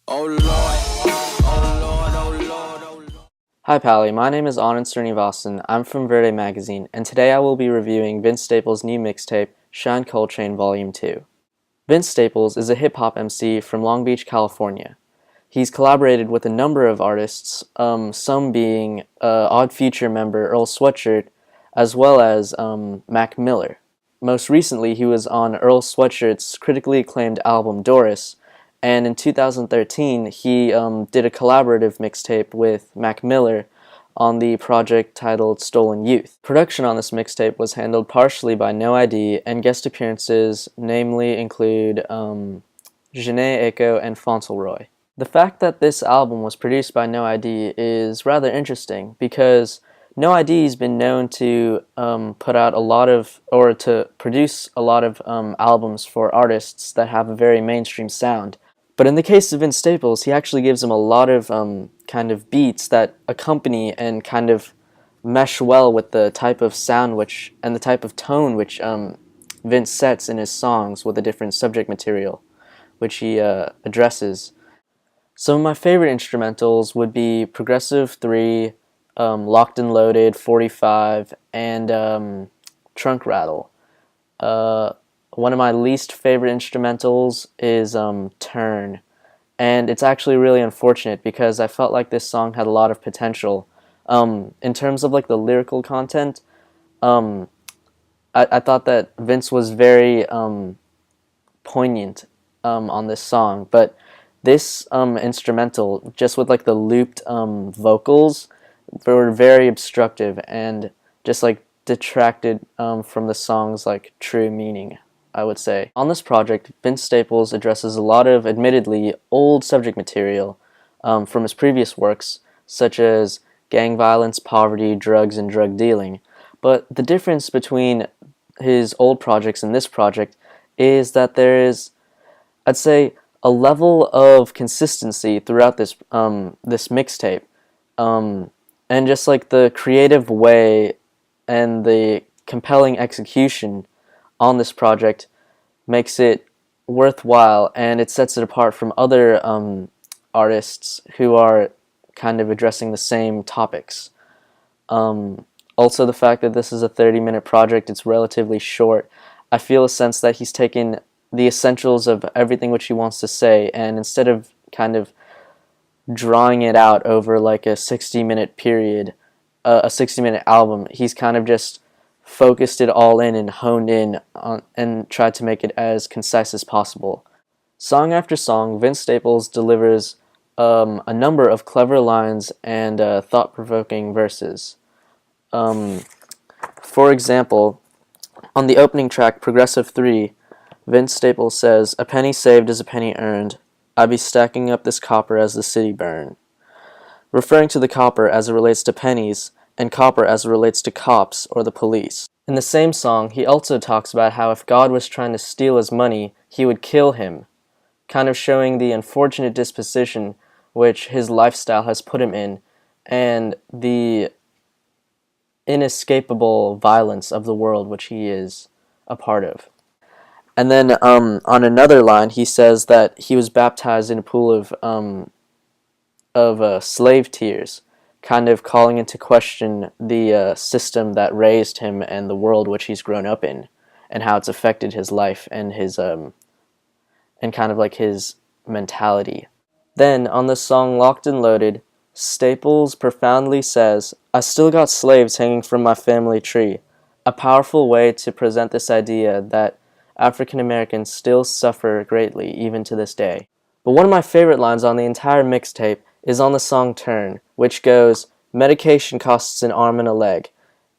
Oh Lord, oh Lord, oh Lord, oh Lord. Hi Pally, my name is Anand Srinivasan. I'm from Verde magazine, and today I will be reviewing Vince Staples' new mixtape, Shyne Coldchain Volume 2. Vince Staples is a hip-hop MC from Long Beach, California. He's collaborated with a number of artists, some being Odd Future member Earl Sweatshirt, as well as Mac Miller. Most recently, he was on Earl Sweatshirt's critically acclaimed album Doris, and in 2013, he did a collaborative mixtape with Mac Miller on the project titled Stolen Youth. Production on this mixtape was handled partially by No ID, and guest appearances namely include Janae Echo and Fauntleroy. The fact that this album was produced by No ID is rather interesting because No ID has been known to put out a lot of, or to produce a lot of albums for artists that have a very mainstream sound. But in the case of Vince Staples, he actually gives them a lot of kind of beats that accompany and kind of mesh well with the type of sound and the type of tone which Vince sets in his songs with the different subject material which he addresses. Some of my favorite instrumentals would be Progressive 3, Locked and Loaded, 45, and Trunk Rattle. One of my least favorite instrumentals is Turn, and it's actually really unfortunate because I felt like this song had a lot of potential. In terms of like the lyrical content, I thought that Vince was very poignant on this song, but this instrumental, just with like the looped vocals, were very obstructive and just like detracted from the song's like true meaning, I would say. On this project, Vince Staples addresses a lot of admittedly old subject material from his previous works, such as gang violence, poverty, drugs, and drug dealing. But the difference between his old projects and this project is that there is, I'd say, a level of consistency throughout this this mixtape, and just like the creative way and the compelling execution on this project makes it worthwhile, and it sets it apart from other artists who are kind of addressing the same topics. Also, the fact that this is a 30-minute project, it's relatively short. I feel a sense that he's taken the essentials of everything which he wants to say, and instead of kind of drawing it out over like a 60-minute period, a 60-minute album, he's kind of just focused it all in and honed in on, and tried to make it as concise as possible. Song after song, Vince Staples delivers a number of clever lines and thought-provoking verses. For example, on the opening track, Progressive 3, Vince Staples says, "A penny saved is a penny earned. I be stacking up this copper as the city burn," referring to the copper as it relates to pennies and copper as it relates to cops or the police. In the same song, he also talks about how if God was trying to steal his money, he would kill him, kind of showing the unfortunate disposition which his lifestyle has put him in and the inescapable violence of the world which he is a part of. And then on another line, he says that he was baptized in a pool of slave tears, kind of calling into question the system that raised him and the world which he's grown up in, and how it's affected his life and his and kind of like his mentality. Then on the song Locked and Loaded, Staples profoundly says, "I still got slaves hanging from my family tree," a powerful way to present this idea that African Americans still suffer greatly even to this day. But one of my favorite lines on the entire mixtape is on the song Turn, which goes, "Medication costs an arm and a leg,"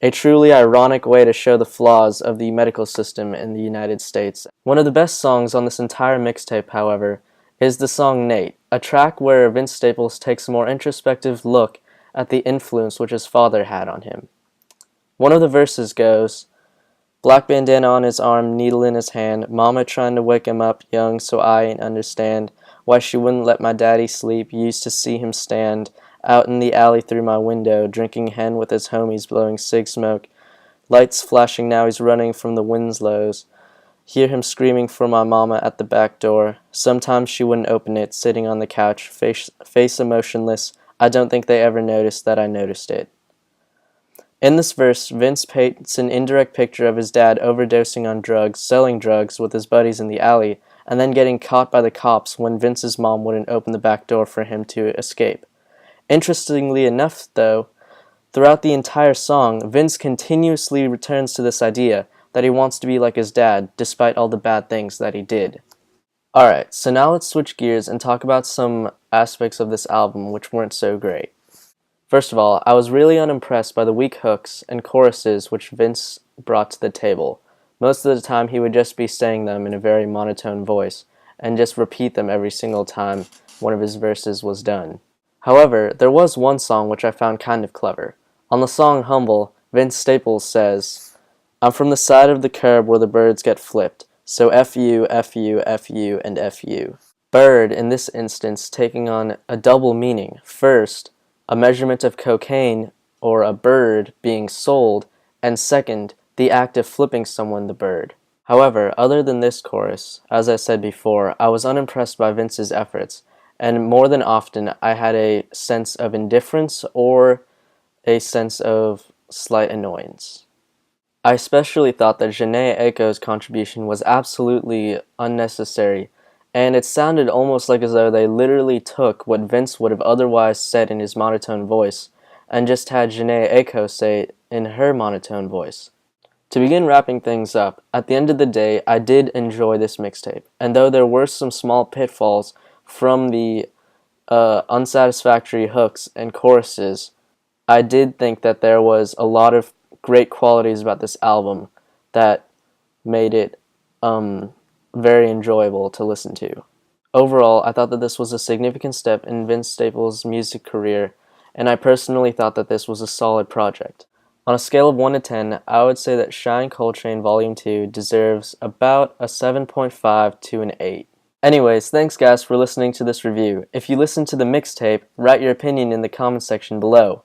a truly ironic way to show the flaws of the medical system in the United States. One of the best songs on this entire mixtape, however, is the song Nate, a track where Vince Staples takes a more introspective look at the influence which his father had on him. One of the verses goes, "Black bandana on his arm, needle in his hand, mama trying to wake him up young so I ain't understand why she wouldn't let my daddy sleep, used to see him stand out in the alley through my window, drinking hen with his homies blowing cig smoke, lights flashing now he's running from the Winslows, hear him screaming for my mama at the back door. Sometimes she wouldn't open it, sitting on the couch, face emotionless. I don't think they ever noticed that I noticed it. In this verse, Vince paints an indirect picture of his dad overdosing on drugs, selling drugs with his buddies in the alley, and then getting caught by the cops when Vince's mom wouldn't open the back door for him to escape. Interestingly enough, though, throughout the entire song, Vince continuously returns to this idea that he wants to be like his dad, despite all the bad things that he did. Alright, so now let's switch gears and talk about some aspects of this album which weren't so great. First of all, I was really unimpressed by the weak hooks and choruses which Vince brought to the table. Most of the time he would just be saying them in a very monotone voice, and just repeat them every single time one of his verses was done. However, there was one song which I found kind of clever. On the song Humble, Vince Staples says, "I'm from the side of the curb where the birds get flipped, so F you, F you, F you, and F you." Bird, in this instance, taking on a double meaning. First, a measurement of cocaine, or a bird, being sold, and second, the act of flipping someone the bird. However, other than this chorus, as I said before, I was unimpressed by Vince's efforts, and more than often I had a sense of indifference or a sense of slight annoyance. I especially thought that Jhené Aiko's contribution was absolutely unnecessary, and it sounded almost like as though they literally took what Vince would have otherwise said in his monotone voice and just had Jhené Aiko say it in her monotone voice. To begin wrapping things up, at the end of the day, I did enjoy this mixtape, and though there were some small pitfalls from the unsatisfactory hooks and choruses, I did think that there was a lot of great qualities about this album that made it very enjoyable to listen to. Overall, I thought that this was a significant step in Vince Staples' music career, and I personally thought that this was a solid project. On a scale of 1 to 10, I would say that Shyne Coldchain Volume 2 deserves about a 7.5 to an 8. Anyways, thanks guys for listening to this review. If you listened to the mixtape, write your opinion in the comment section below.